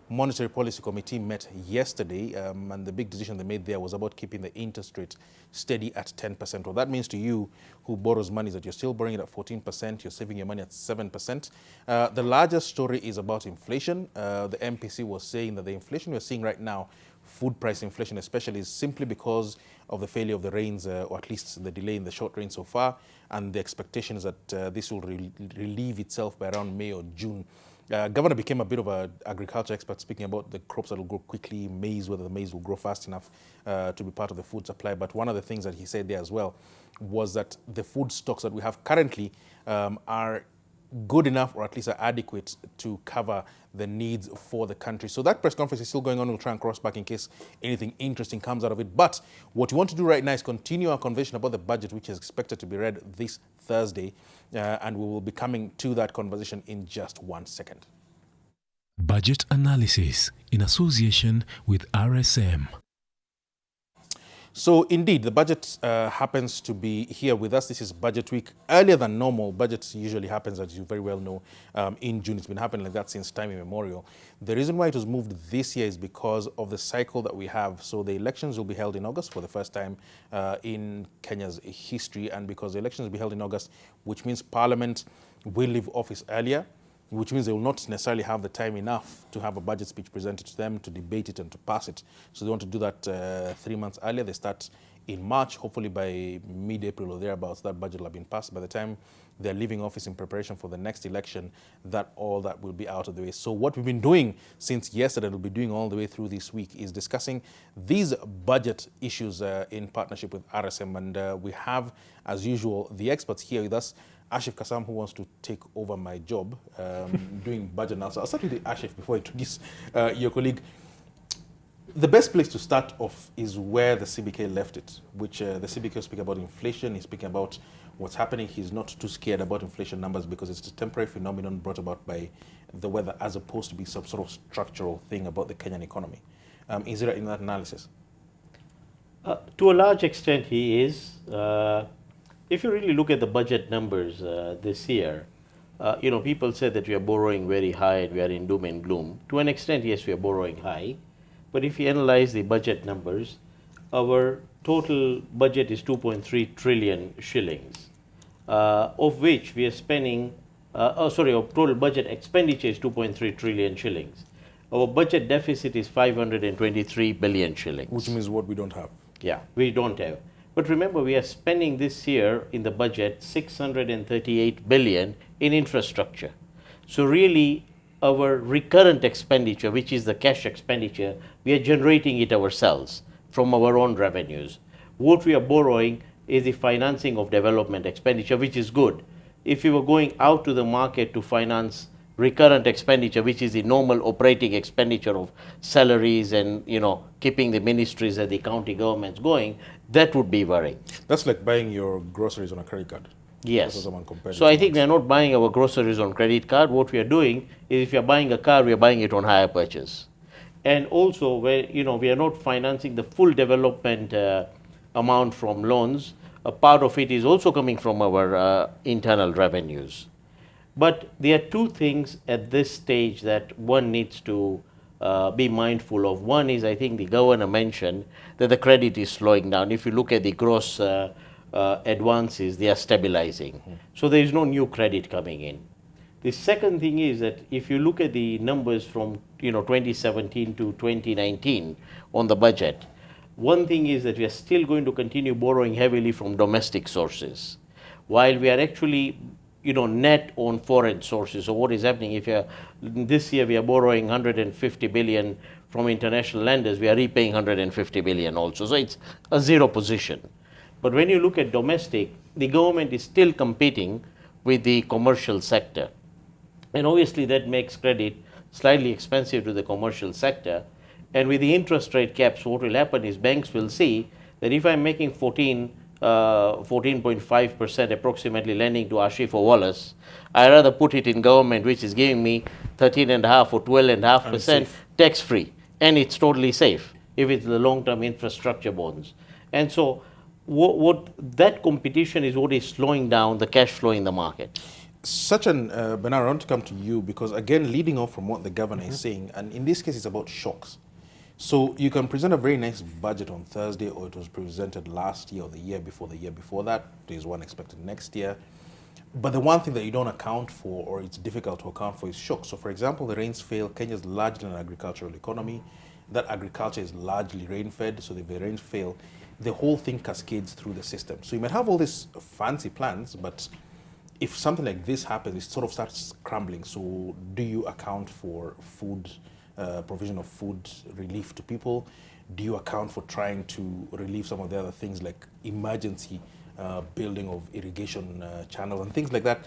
Monetary Policy Committee met yesterday, and the big decision they made there was about keeping the interest rate steady at 10%. What that means to you who borrows money is that you're still borrowing it at 14%, you're saving your money at 7%. The largest story is about inflation. The MPC was saying that the inflation we're seeing right now, food price inflation especially, is simply because of the failure of the rains, or at least the delay in the short rain so far, and the expectation is that this will relieve itself by around May or June. Governor became a bit of an agriculture expert, speaking about the crops that will grow quickly, maize, whether the maize will grow fast enough to be part of the food supply. But one of the things that he said there as well was that the food stocks that we have currently are good enough, or at least are adequate to cover the needs for the country. So that press conference is still going on. We'll try and cross back in case anything interesting comes out of it. But what we want to do right now is continue our conversation about the budget, which is expected to be read this Thursday. And we will be coming to that conversation in just 1 second. Budget analysis in association with RSM. So indeed, the budget happens to be here with us. This is budget week. Earlier than normal, budget usually happens, as you very well know, in June. It's been happening like that since time immemorial. The reason why it was moved this year is because of the cycle that we have. So the elections will be held in August for the first time in Kenya's history, and because the elections will be held in August, which means Parliament will leave office earlier, which means they will not necessarily have the time enough to have a budget speech presented to them, to debate it and to pass it. So they want to do that 3 months earlier. They start in March. Hopefully by mid-April or thereabouts, that budget will have been passed. By the time they're leaving office in preparation for the next election, all that will be out of the way. So what we've been doing since yesterday, we'll be doing all the way through this week, is discussing these budget issues in partnership with RSM. And we have, as usual, the experts here with us. Ashif Kasam, who wants to take over my job doing budget analysis. I'll start with Ashif before I introduce your colleague. The best place to start off is where the CBK left it, which the CBK speak about inflation. He's speaking about what's happening. He's not too scared about inflation numbers because it's a temporary phenomenon brought about by the weather, as opposed to be some sort of structural thing about the Kenyan economy. Is there in that analysis? To a large extent, he is. If you really look at the budget numbers this year, people say that we are borrowing very high and we are in doom and gloom. To an extent, yes, we are borrowing high. But if you analyze the budget numbers, our total budget is 2.3 trillion shillings, of which we are spending, our total budget expenditure is 2.3 trillion shillings. Our budget deficit is 523 billion shillings. Which means what we don't have. Yeah, we don't have. But remember, we are spending this year in the budget 638 billion in infrastructure. So really, our recurrent expenditure, which is the cash expenditure, we are generating it ourselves from our own revenues. What we are borrowing is the financing of development expenditure, which is good. If you were going out to the market to finance recurrent expenditure, which is the normal operating expenditure of salaries and keeping the ministries and the county governments going, that would be worrying. That's like buying your groceries on a credit card. Yes. So I think we are not buying our groceries on credit card. What we are doing is, if you are buying a car, we are buying it on hire purchase. And also, where we are not financing the full development amount from loans. A part of it is also coming from our internal revenues. But there are two things at this stage that one needs to be mindful of. One is, I think the governor mentioned that the credit is slowing down. If you look at the gross advances, they are stabilizing. So there is no new credit coming in. The second thing is that if you look at the numbers from 2017 to 2019 on the budget, one thing is that we are still going to continue borrowing heavily from domestic sources, while we are actually net on foreign sources. So what is happening, this year we are borrowing 150 billion from international lenders, we are repaying 150 billion also. So it's a zero position. But when you look at domestic, the government is still competing with the commercial sector. And obviously that makes credit slightly expensive to the commercial sector. And with the interest rate caps, what will happen is banks will see that if I'm making 14.5% approximately lending to Ashif or Wallace, I rather put it in government, which is giving me 13.5 or 12.5% tax-free, and it's totally safe if it's the long-term infrastructure bonds. And so what that competition is what is slowing down the cash flow in the market. Sachin, Bernard, I want to come to you because, again, leading off from what the governor is saying, and in this case, it's about shocks. So you can present a very nice budget on Thursday, or it was presented last year or the year before that. There's one expected next year. But the one thing that you don't account for, or it's difficult to account for, is shocks. So, for example, the rains fail. Kenya is largely an agricultural economy. That agriculture is largely rain-fed, so if the rains fail, the whole thing cascades through the system. So you might have all these fancy plans, but if something like this happens, it sort of starts crumbling. So do you account for food, provision of food relief to people? Do you account for trying to relieve some of the other things like emergency building of irrigation channels and things like that?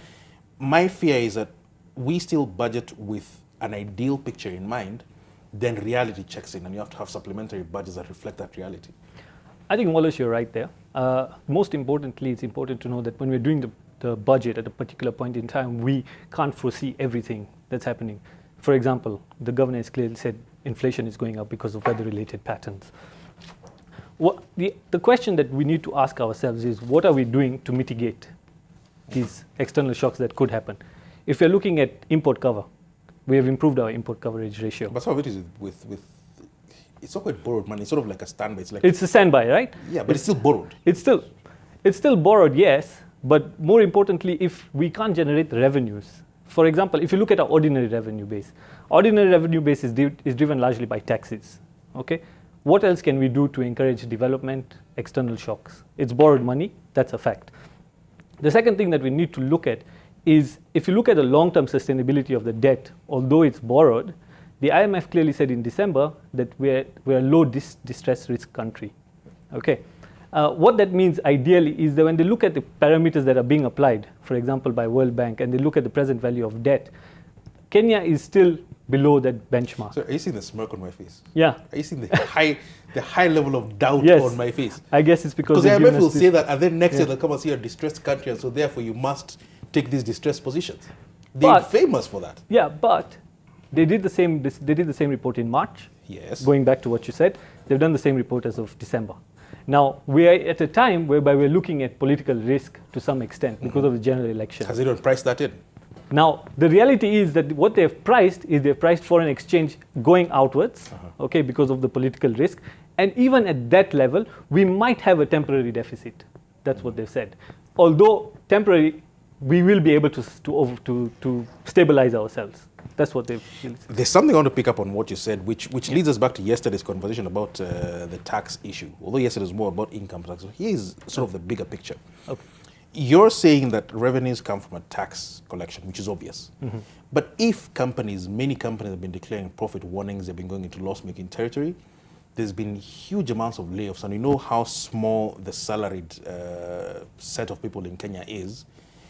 My fear is that we still budget with an ideal picture in mind, then reality checks in and you have to have supplementary budgets that reflect that reality. I think, Wallace, you're right there. Most importantly, it's important to know that when we're doing the budget at a particular point in time, we can't foresee everything that's happening. For example, the governor has clearly said inflation is going up because of weather-related patterns. The question that we need to ask ourselves is, what are we doing to mitigate these external shocks that could happen? If we're looking at import cover, we have improved our import coverage ratio. But some of it is with it's not quite borrowed money. It's sort of like a standby. It's a standby, right? Yeah, but it's still borrowed. It's still borrowed, yes. But more importantly, if we can't generate revenues, for example, if you look at our ordinary revenue base is driven largely by taxes. Okay, what else can we do to encourage development? External shocks. It's borrowed money. That's a fact. The second thing that we need to look at is, if you look at the long-term sustainability of the debt, although it's borrowed, the IMF clearly said in December that we're a low distress risk country. Okay, what that means ideally is that when they look at the parameters that are being applied, for example, by World Bank, and they look at the present value of debt, Kenya is still below that benchmark. So are you seeing the smirk on my face? Yeah. Are you seeing the high level of doubt Yes. on my face? I guess it's because the IMF will say that, and then next Yeah. year they'll come and see a distressed country, and so therefore you must take these distressed positions. They're famous for that. Yeah, but they did the same. They did the same report in March. Yes. Going back to what you said, they've done the same report as of December. Now we are at a time whereby we're looking at political risk to some extent because of the general election. Has anyone priced that in? Now the reality is that what they've priced foreign exchange going outwards, okay, because of the political risk, and even at that level, we might have a temporary deficit. That's what they've said. Although temporary, we will be able to stabilize ourselves. That's what they've said. There's something I want to pick up on what you said, which leads us back to yesterday's conversation about the tax issue. Although yesterday was more about income tax. So here's sort of the bigger picture. Okay. You're saying that revenues come from a tax collection, which is obvious. Mm-hmm. But if many companies have been declaring profit warnings, they've been going into loss-making territory, there's been huge amounts of layoffs, and you know how small the salaried set of people in Kenya is.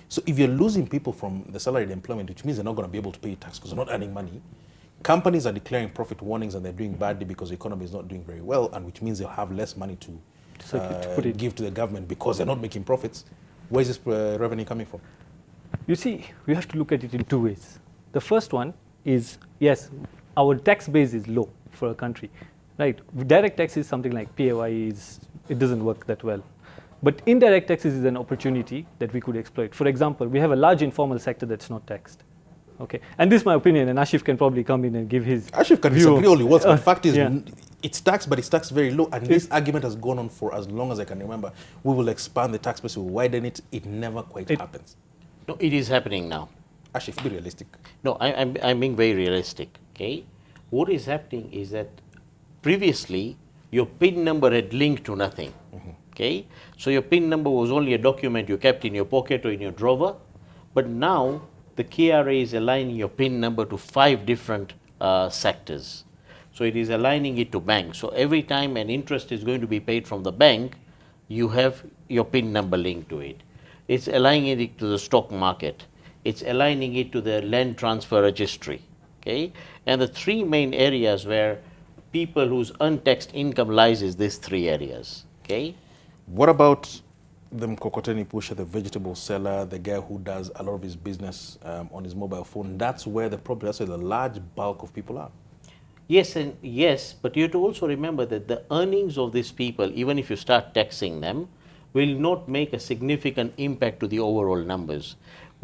So if you're losing people from the salaried employment, which means they're not going to be able to pay tax because they're not earning money, companies are declaring profit warnings and they're doing badly because the economy is not doing very well, and which means they'll have less money to give to the government because they're not making profits. Where is this revenue coming from? You see, we have to look at it in two ways. The first one is, yes, our tax base is low for a country, right? Direct tax is something like PAYE, it doesn't work that well. But indirect taxes is an opportunity that we could exploit. For example, we have a large informal sector that's not taxed. Okay, and this is my opinion, and Ashif can probably come in and give his Ashif can disagree all he wants, but the fact is, yeah. it's taxed, but it's taxed very low, and this argument has gone on for as long as I can remember. We will expand the tax base, we will widen it. It never quite happens. No, it is happening now. Ashif, be realistic. No, I'm being very realistic, okay? What is happening is that previously, your PIN number had linked to nothing, okay? So your PIN number was only a document you kept in your pocket or in your drawer, but now the KRA is aligning your PIN number to 5 different sectors. So it is aligning it to banks. So every time an interest is going to be paid from the bank, you have your PIN number linked to it. It's aligning it to the stock market. It's aligning it to the land transfer registry, okay? And the 3 main areas where people whose untaxed income lies is these 3 areas, okay? What about the mkokoteni pusher, the vegetable seller, the guy who does a lot of his business on his mobile phone? That's where that's where the large bulk of people are. Yes, but you have to also remember that the earnings of these people, even if you start taxing them, will not make a significant impact to the overall numbers.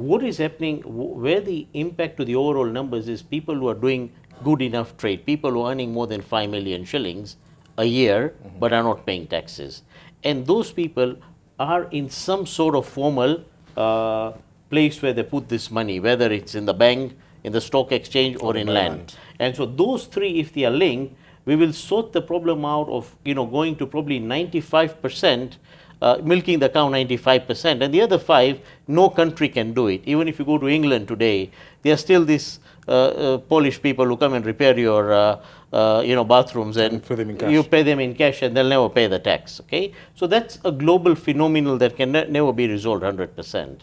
what is happening, where the impact to the overall numbers is people who are doing good enough trade, people who are earning more than 5 million shillings a year but are not paying taxes. And those people are in some sort of formal place where they put this money, whether it's in the bank, in the stock exchange, or in land. And so those three, if they are linked, we will sort the problem out of going to probably 95%, milking the cow 95%, and the other 5, no country can do it. Even if you go to England today, there are still these Polish people who come and repair your bathrooms, and you pay them in cash, and they'll never pay the tax. Okay, so that's a global phenomenon that can never be resolved 100%.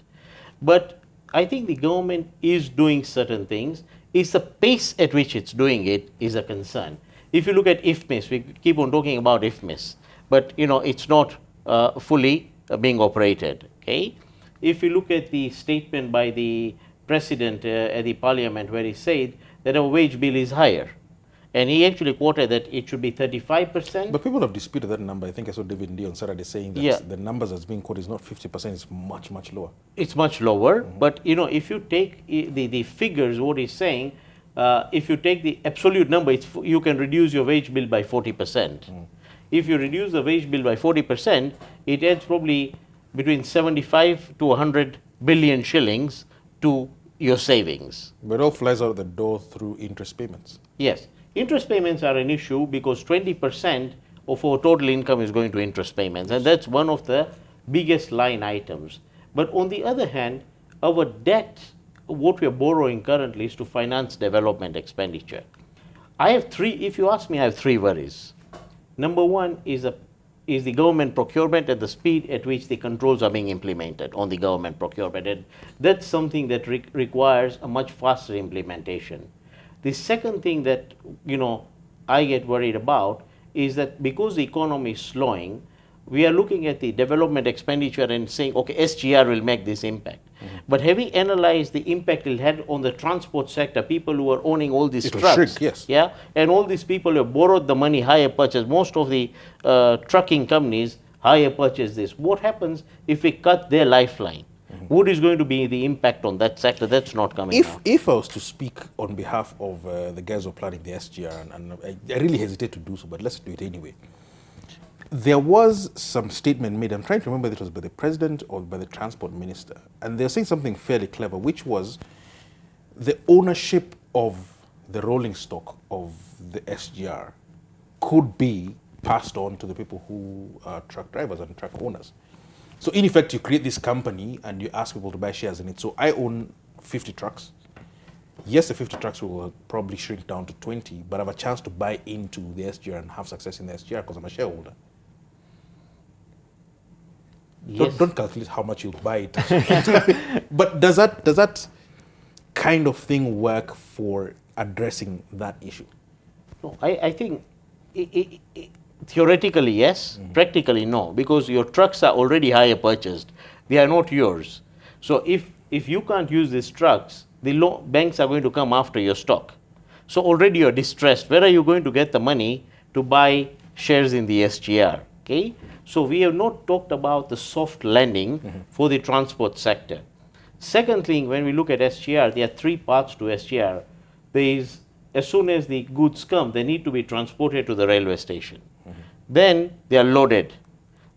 But I think the government is doing certain things. It's the pace at which it's doing it is a concern. If you look at IFMIS, we keep on talking about IFMIS, but it's not fully being operated. Okay, if you look at the statement by the president at the parliament, where he said that our wage bill is higher, and he actually quoted that it should be 35%. But people have disputed that number. I think I saw David Ndie on Saturday saying that the numbers that's being quoted is not 50%, it's much, much lower. It's much lower, but if you take the figures, what he's saying, if you take the absolute number, you can reduce your wage bill by 40%. If you reduce the wage bill by 40%, it adds probably between 75 to 100 billion shillings to your savings. But it all flies out the door through interest payments. Yes. Interest payments are an issue because 20% of our total income is going to interest payments, and that's one of the biggest line items. But on the other hand, our debt, what we are borrowing currently, is to finance development expenditure. If you ask me, I have 3 worries. Number one is the government procurement and the speed at which the controls are being implemented on the government procurement. And that's something that requires a much faster implementation. The second thing that I get worried about is that because the economy is slowing, we are looking at the development expenditure and saying, okay, SGR will make this impact. But have we analyzed the impact it had on the transport sector, people who are owning all these trucks? Shrink, yes. Yeah, and all these people who have borrowed the money, hire purchase. Most of the trucking companies hire purchase this. What happens if we cut their lifeline? What is going to be the impact on that sector? That's not coming out. If I was to speak on behalf of the guys who are planning the SGR, and I really hesitate to do so, but let's do it anyway. There was some statement made, I'm trying to remember if it was by the president or by the transport minister, and they're saying something fairly clever, which was the ownership of the rolling stock of the SGR could be passed on to the people who are truck drivers and truck owners. So in effect, you create this company and you ask people to buy shares in it. So I own 50 trucks. Yes, the 50 trucks will probably shrink down to 20, but I have a chance to buy into the SGR and have success in the SGR because I'm a shareholder. Yes. Don't calculate how much you'll buy it. But does that kind of thing work for addressing that issue? No, I think theoretically yes, practically no, because your trucks are already hire purchased. They are not yours. So if you can't use these trucks, the banks are going to come after your stock. So already you're distressed. Where are you going to get the money to buy shares in the SGR? Okay? So we have not talked about the soft landing for the transport sector. Second thing, when we look at SGR, there are 3 parts to SGR. There is, as soon as the goods come, they need to be transported to the railway station. Then they are loaded.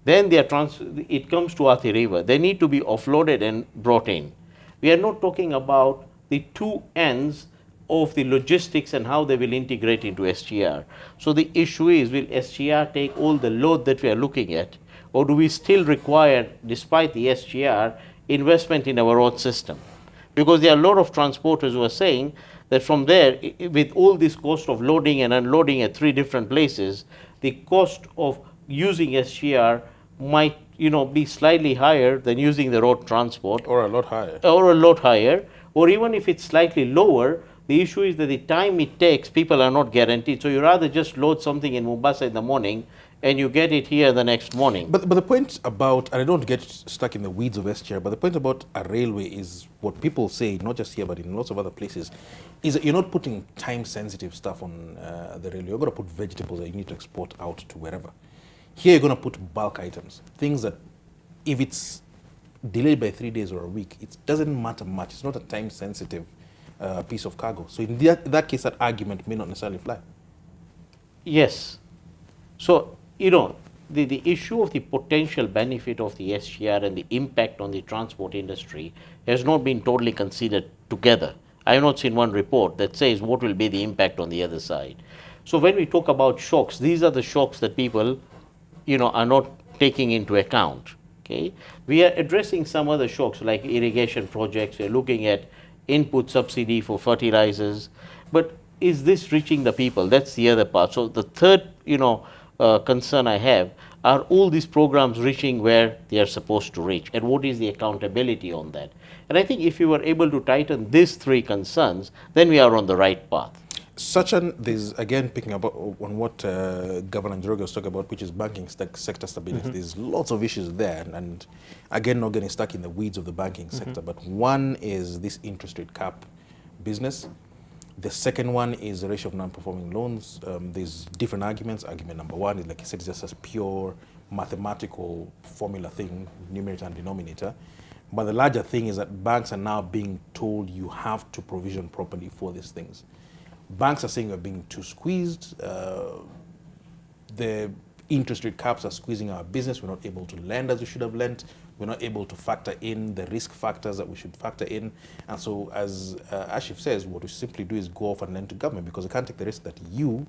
Then it comes to Athi River. They need to be offloaded and brought in. We are not talking about the 2 ends of the logistics and how they will integrate into SGR. So the issue is, will SGR take all the load that we are looking at, or do we still require, despite the SGR, investment in our road system? Because there are a lot of transporters who are saying that from there, with all this cost of loading and unloading at 3 different places, the cost of using SGR might be slightly higher than using the road transport. Or a lot higher. Or even if it's slightly lower, the issue is that the time it takes, people are not guaranteed. So you rather just load something in Mombasa in the morning and you get it here the next morning. But the point about, and I don't get stuck in the weeds of SGR, but the point about a railway is what people say, not just here, but in lots of other places, is that you're not putting time-sensitive stuff on the railway. You're going to put vegetables that you need to export out to wherever. Here you're going to put bulk items, things that if it's delayed by 3 days or a week, it doesn't matter much. It's not a time-sensitive piece of cargo. So in that case, that argument may not necessarily fly. Yes. So, the issue of the potential benefit of the SGR and the impact on the transport industry has not been totally considered together. I have not seen one report that says what will be the impact on the other side. So when we talk about shocks, these are the shocks that people, are not taking into account. Okay, we are addressing some other shocks like irrigation projects. We are looking at input subsidy for fertilizers, but is this reaching the people? That's the other part. So the third, concern I have, are all these programs reaching where they are supposed to reach, and what is the accountability on that? And I think if you were able to tighten these three concerns, then we are on the right path. There's again picking up on what Governor Njoroge was talking about, which is banking sector stability. There's lots of issues there, and again, not getting stuck in the weeds of the banking sector. But one is this interest rate cap business. The second one is the ratio of non-performing loans. There's different arguments. Argument number one is, like I said, it's just a pure mathematical formula thing, numerator and denominator. But the larger thing is that banks are now being told you have to provision properly for these things. Banks are saying we're being too squeezed. The interest rate caps are squeezing our business. We're not able to lend as we should have lent. We're not able to factor in the risk factors that we should factor in. And so, as Ashif says, what we simply do is go off and lend to government, because they can't take the risk that you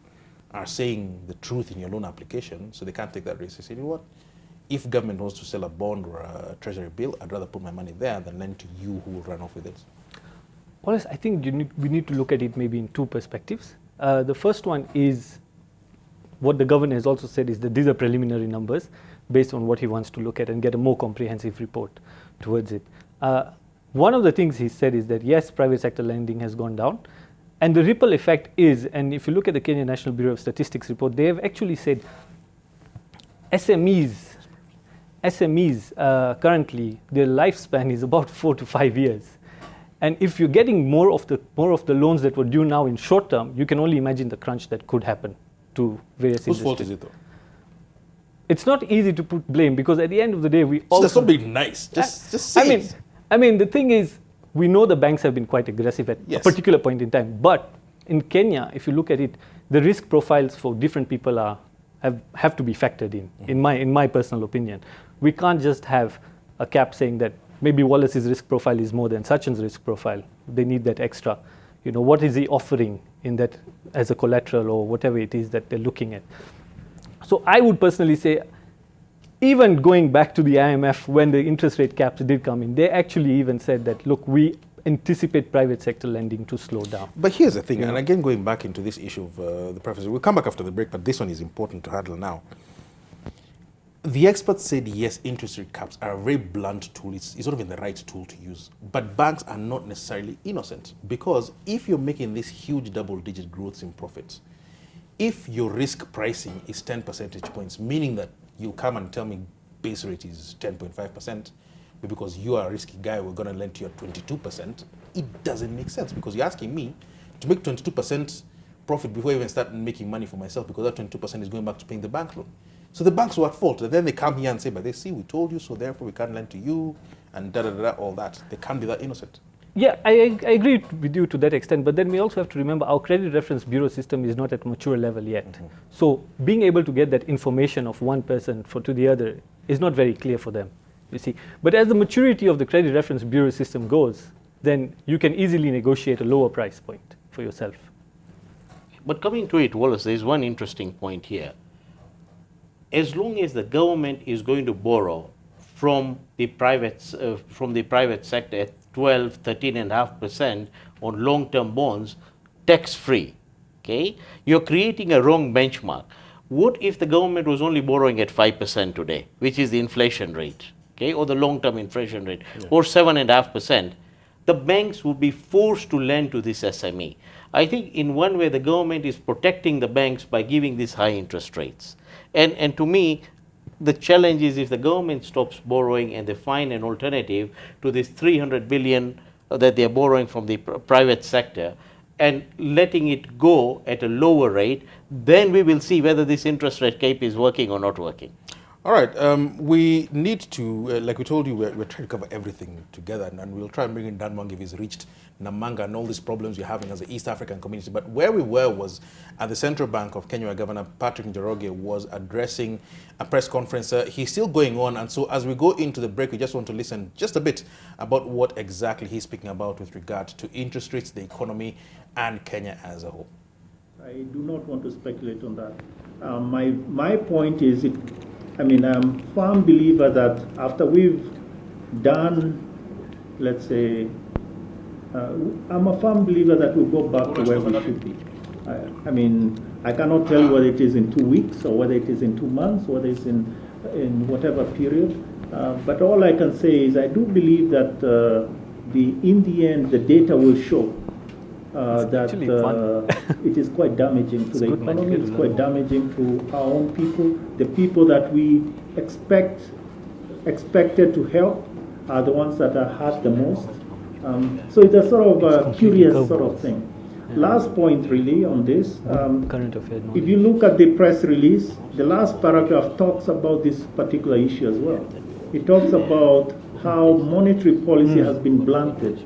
are saying the truth in your loan application, so they can't take that risk. They say, you know what? If government wants to sell a bond or a treasury bill, I'd rather put my money there than lend to you who will run off with it. Wallace, I think we need to look at it maybe in two perspectives. The first one is what the governor has also said is that these are preliminary numbers based on what he wants to look at and get a more comprehensive report towards it. One of the things he said is that yes, private sector lending has gone down, and the ripple effect is, and if you look at the Kenya National Bureau of Statistics report, they have actually said SMEs currently, their lifespan is about 4 to 5 years. And if you're getting more of the loans that were due now in short term, you can only imagine the crunch that could happen to various industries. Whose fault is it though? It's not easy to put blame, because at the end of the day, we also... That's not being nice. Just say it. I mean, the thing is, we know the banks have been quite aggressive at a particular point in time. But in Kenya, if you look at it, the risk profiles for different people have to be factored in my personal opinion. We can't just have a cap saying that maybe Wallace's risk profile is more than Sachin's risk profile. They need that extra. What is he offering in that as a collateral or whatever it is that they're looking at? So I would personally say, even going back to the IMF when the interest rate caps did come in, they actually even said that, look, we anticipate private sector lending to slow down. But here's the thing, and again going back into this issue of the preface, we'll come back after the break, but this one is important to handle now. The experts said, yes, interest rate caps are a very blunt tool. It's sort of in the right tool to use. But banks are not necessarily innocent, because if you're making these huge double-digit growths in profits, if your risk pricing is 10 percentage points, meaning that you come and tell me base rate is 10.5%, but because you are a risky guy, we're going to lend to you at 22%, it doesn't make sense, because you're asking me to make 22% profit before I even start making money for myself, because that 22% is going back to paying the bank loan. So the banks were at fault. And then they come here and say, but they see, we told you, so therefore we can't lend to you, and all that. They can't be that innocent. Yeah, I agree with you to that extent, but then we also have to remember our credit reference bureau system is not at mature level yet. So being able to get that information of one person to the other is not very clear for them, you see. But as the maturity of the credit reference bureau system goes, then you can easily negotiate a lower price point for yourself. But coming to it, Wallace, there's one interesting point here. As long as the government is going to borrow from the private sector at 12, 13.5% on long-term bonds, tax-free, okay? You're creating a wrong benchmark. What if the government was only borrowing at 5% today, which is the inflation rate, okay, or the long-term inflation rate, or 7.5%? The banks would be forced to lend to this SME. I think in one way the government is protecting the banks by giving these high interest rates. And to me, the challenge is if the government stops borrowing and they find an alternative to this 300 billion that they're borrowing from the private sector and letting it go at a lower rate, then we will see whether this interest rate cap is working or not working. All right, we need to, like we told you, we're trying to cover everything together, and we'll try and bring in Dan Mwangi if he's reached Namanga and all these problems we're having as the East African community. But where we were was at the Central Bank of Kenya, where Governor Patrick Njoroge was addressing a press conference. He's still going on, and so as we go into the break, we just want to listen just a bit about what exactly he's speaking about with regard to interest rates, the economy, and Kenya as a whole. I do not want to speculate on that. My point is, I'm a firm believer that after we've done, let's say, I'm a firm believer that we'll go back to where we should be. I cannot tell you whether it is in 2 weeks or whether it is in 2 months, whether it's in whatever period. But all I can say is I do believe that in the end, the data will show that it is quite damaging to the economy, it's quite damaging to our own people. The people that we expected to help are the ones that are hurt the most. So it's a sort of a curious sort of thing. Last point really on this, if you look at the press release, the last paragraph talks about this particular issue as well. It talks about how monetary policy has been blunted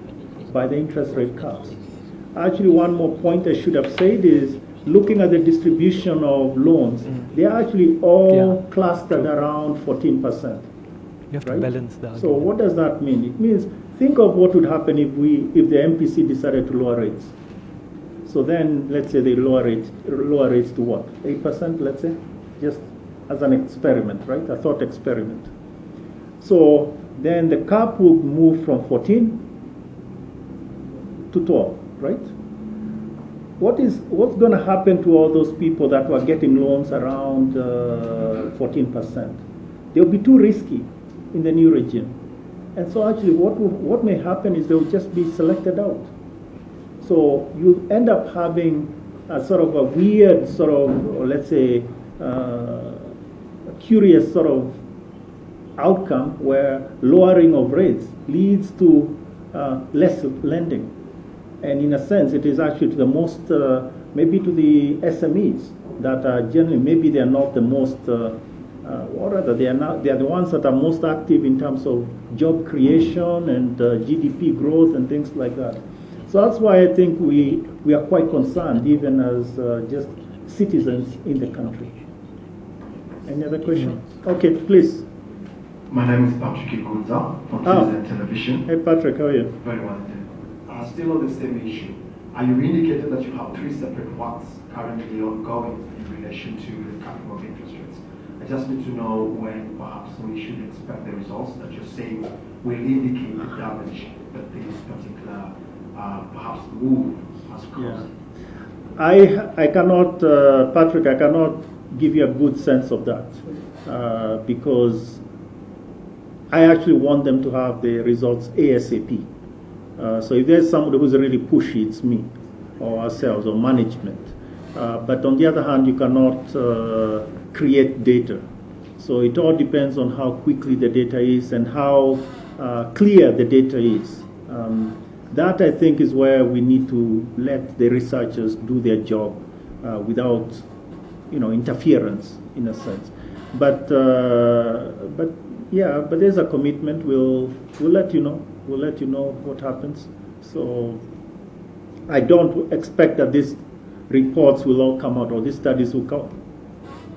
by the interest rate cuts. Actually, one more point I should have said is, looking at the distribution of loans, they are actually all clustered around 14%. You have to balance that. So what does that mean? It means, think of what would happen if the MPC decided to lower rates. So then, let's say they lower rates to what? 8%, let's say? Just as an experiment, right? A thought experiment. So then the cap will move from 14 to 12, right? What's going to happen to all those people that were getting loans around 14%? They'll be too risky in the new regime. And so actually what may happen is they'll just be selected out. So you end up having a sort of a weird sort of, or let's say, a curious sort of outcome where lowering of rates leads to less lending. And in a sense, it is actually to the most, maybe to the SMEs that are generally, maybe they are not the most, or rather they are the ones that are most active in terms of job creation and GDP growth and things like that. So that's why I think we are quite concerned, even as just citizens in the country. Any other questions? Okay, please. My name is Patrick Igunza from Citizen Television. Hey Patrick, how are you? Very well. Still on the same issue. You indicated that you have 3 separate works currently ongoing in relation to the capping of interest rates. I just need to know when perhaps we should expect the results that you're saying will indicate the damage that this particular perhaps move has caused. I cannot, Patrick, I cannot give you a good sense of that because I actually want them to have the results ASAP. So if there's somebody who's really pushy, it's me or ourselves or management. But on the other hand, you cannot create data. So it all depends on how quickly the data is and how clear the data is. That, I think, is where we need to let the researchers do their job without, interference, in a sense. But there's a commitment. We'll let you know. We'll let you know what happens. So I don't expect that these reports will all come out, or these studies will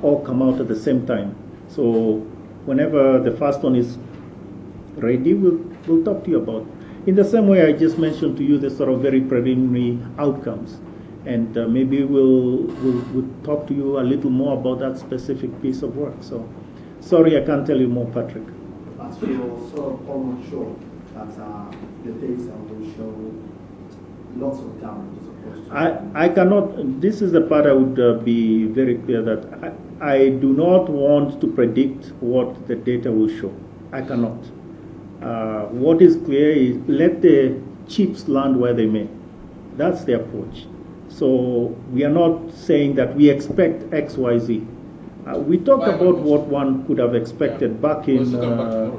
all come out at the same time. So whenever the first one is ready, we'll talk to you about it. In the same way I just mentioned to you the sort of very preliminary outcomes. And maybe we'll talk to you a little more about that specific piece of work. So sorry, I can't tell you more, Patrick. But you're sort of almost sure that the data will show lots of damage as opposed to... I cannot, this is the part I would be very clear that I do not want to predict what the data will show. I cannot. What is clear is let the chips land where they may. That's the approach. So we are not saying that we expect X, Y, Z. We talked about what one could have expected back in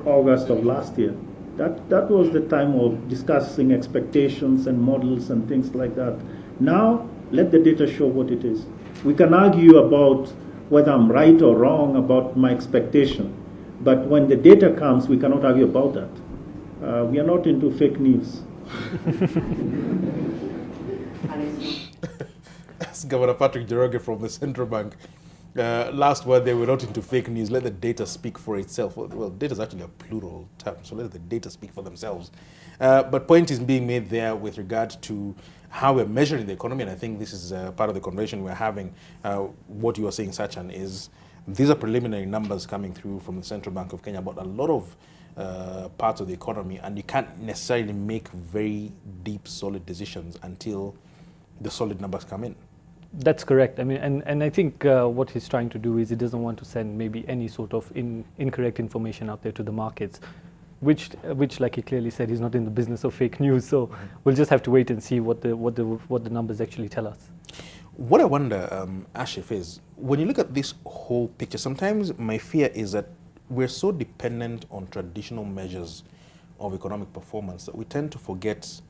August of last year. That was the time of discussing expectations and models and things like that. Now, let the data show what it is. We can argue about whether I'm right or wrong about my expectation. But when the data comes, we cannot argue about that. We are not into fake news. That's Governor Patrick Njoroge from the Central Bank. Last word, they were not into fake news. Let the data speak for itself. Well, data is actually a plural term, so let the data speak for themselves. But point is being made there with regard to how we're measuring the economy, and I think this is part of the conversation we're having. What you are saying, Sachan, is these are preliminary numbers coming through from the Central Bank of Kenya about a lot of parts of the economy, and you can't necessarily make very deep, solid decisions until the solid numbers come in. That's correct. I mean, and I think what he's trying to do is he doesn't want to send maybe any sort of incorrect information out there to the markets, which, like he clearly said, he's not in the business of fake news. So we'll just have to wait and see what the numbers actually tell us. What I wonder, Ashif, is when you look at this whole picture, sometimes my fear is that we're so dependent on traditional measures of economic performance that we tend to forget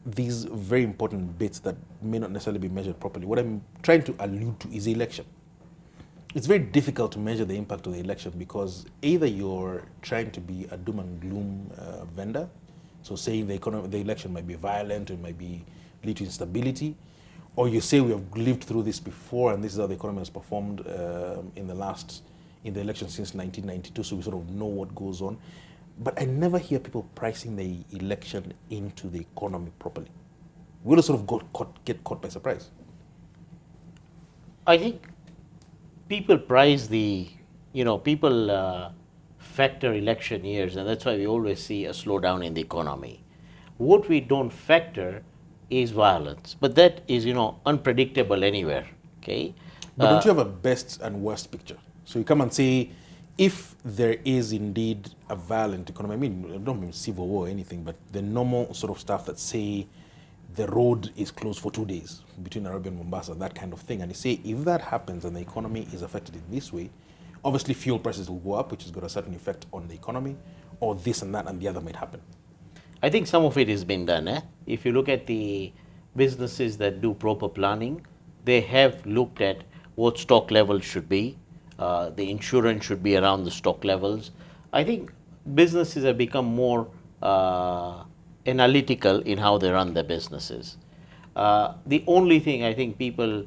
these very important bits that may not necessarily be measured properly. What I'm trying to allude to is the election. It's very difficult to measure the impact of the election because either you're trying to be a doom and gloom vendor, so saying the election might be violent, or it might lead to instability, or you say we have lived through this before and this is how the economy has performed in the election since 1992, so we sort of know what goes on. But I never hear people pricing the election into the economy properly. We'll sort of get caught by surprise. I think people price people factor election years, and that's why we always see a slowdown in the economy. What we don't factor is violence, but that is, unpredictable anywhere, okay? But don't you have a best and worst picture? So you come and say, if there is indeed a violent economy, I mean, I don't mean civil war or anything, but the normal sort of stuff that say the road is closed for 2 days between Nairobi and Mombasa, that kind of thing. And you say, if that happens and the economy is affected in this way, obviously fuel prices will go up, which has got a certain effect on the economy, or this and that and the other might happen. I think some of it has been done. If you look at the businesses that do proper planning, they have looked at what stock levels should be. The insurance should be around the stock levels. I think businesses have become more analytical in how they run their businesses. The only thing I think people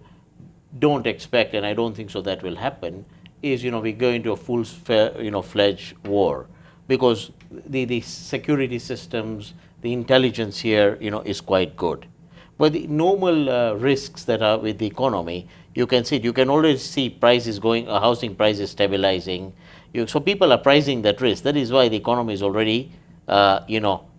don't expect, and I don't think so that will happen, is we go into a full-fledged war, because the security systems, the intelligence here, is quite good. But the normal risks that are with the economy, you can see, you can always see prices going, housing prices stabilizing. So people are pricing that risk. That is why the economy is already,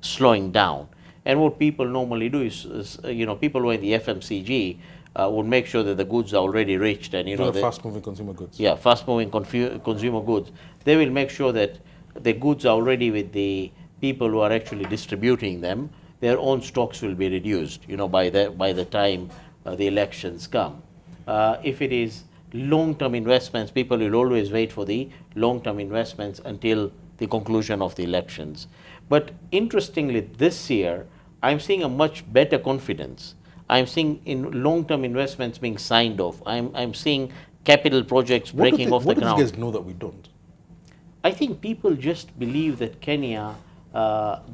slowing down. And what people normally do is people who are in the FMCG would make sure that the goods are already reached, and fast-moving consumer goods. Yeah, fast-moving consumer goods. They will make sure that the goods are already with the people who are actually distributing them. Their own stocks will be reduced, by the time the elections come. If it is long-term investments, people will always wait for the long-term investments until the conclusion of the elections. But interestingly, this year, I'm seeing a much better confidence. I'm seeing in long-term investments being signed off. I'm seeing capital projects breaking off the ground. What do you guys know that we don't? I think people just believe that Kenya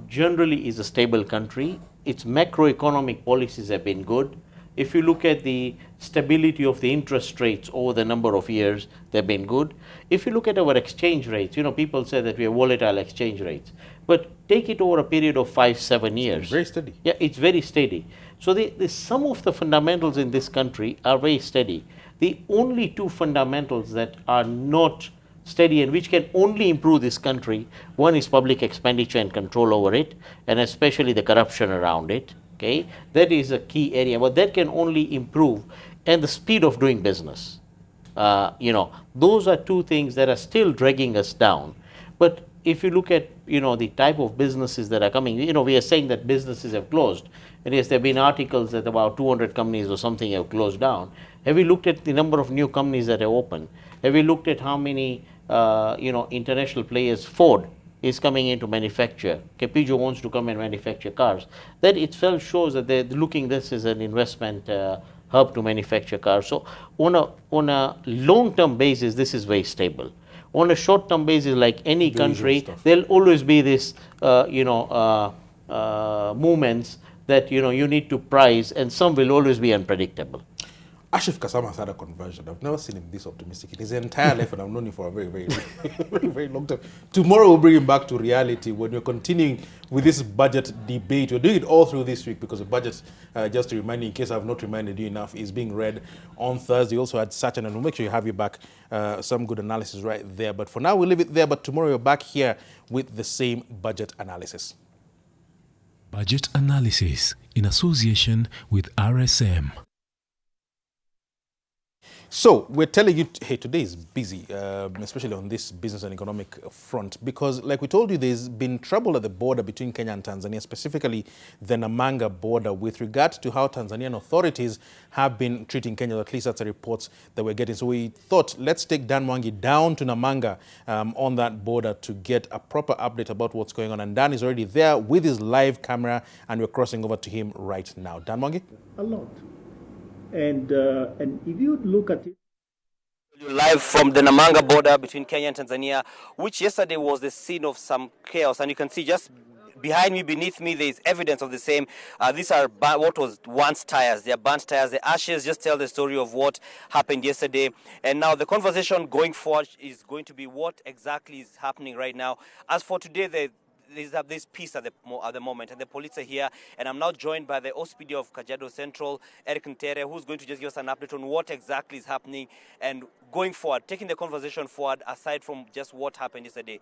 generally is a stable country. Its macroeconomic policies have been good. If you look at the stability of the interest rates over the number of years, they've been good. If you look at our exchange rates, people say that we have volatile exchange rates. But take it over a period of 5-7 years. It's very steady. Yeah, it's very steady. So some of the fundamentals in this country are very steady. The only two fundamentals that are not steady and which can only improve this country, one is public expenditure and control over it, and especially the corruption around it. Okay, that is a key area, but that can only improve, and the speed of doing business. Those are two things that are still dragging us down. But if you look at the type of businesses that are coming, we are saying that businesses have closed, and yes, there have been articles that about 200 companies or something have closed down. Have you looked at the number of new companies that have opened? Have you looked at how many international players? Ford is coming into manufacture. Capijo wants to come and manufacture cars. That itself shows that they're looking this as an investment help to manufacture cars. So on a long-term basis, this is very stable. On a short-term basis, like any country, there'll always be this, movements that you need to price, and some will always be unpredictable. Ashif Kasama has had a conversion. I've never seen him this optimistic in his entire life, and I've known him for a very, very, very, very long time. Tomorrow we'll bring him back to reality when we're continuing with this budget debate. We're doing it all through this week because the budget, just to remind you, in case I've not reminded you enough, is being read on Thursday. Also had Sachin, and we'll make sure you have you back. Some good analysis right there. But for now, we'll leave it there. But tomorrow you're back here with the same budget analysis. Budget analysis in association with RSM. So we're telling you, hey, today is busy, especially on this business and economic front, because like we told you, there's been trouble at the border between Kenya and Tanzania, specifically the Namanga border, with regard to how Tanzanian authorities have been treating Kenya. At least that's the reports that we're getting. So we thought, let's take Dan Mwangi down to Namanga on that border to get a proper update about what's going on. And Dan is already there with his live camera, and we're crossing over to him right now. Dan Mwangi? A lot. And if you look at it, live from the Namanga border between Kenya and Tanzania, which yesterday was the scene of some chaos, and you can see just behind me, beneath me, there is evidence of the same. These are what was once tires. They are burnt tires. The ashes just tell the story of what happened yesterday. And now the conversation going forward is going to be what exactly is happening right now. As for today, there's this peace at the moment, and the police are here, and I'm now joined by the OSPD of Kajiado Central, Eric Ntere, who's going to just give us an update on what exactly is happening and going forward, taking the conversation forward aside from just what happened yesterday.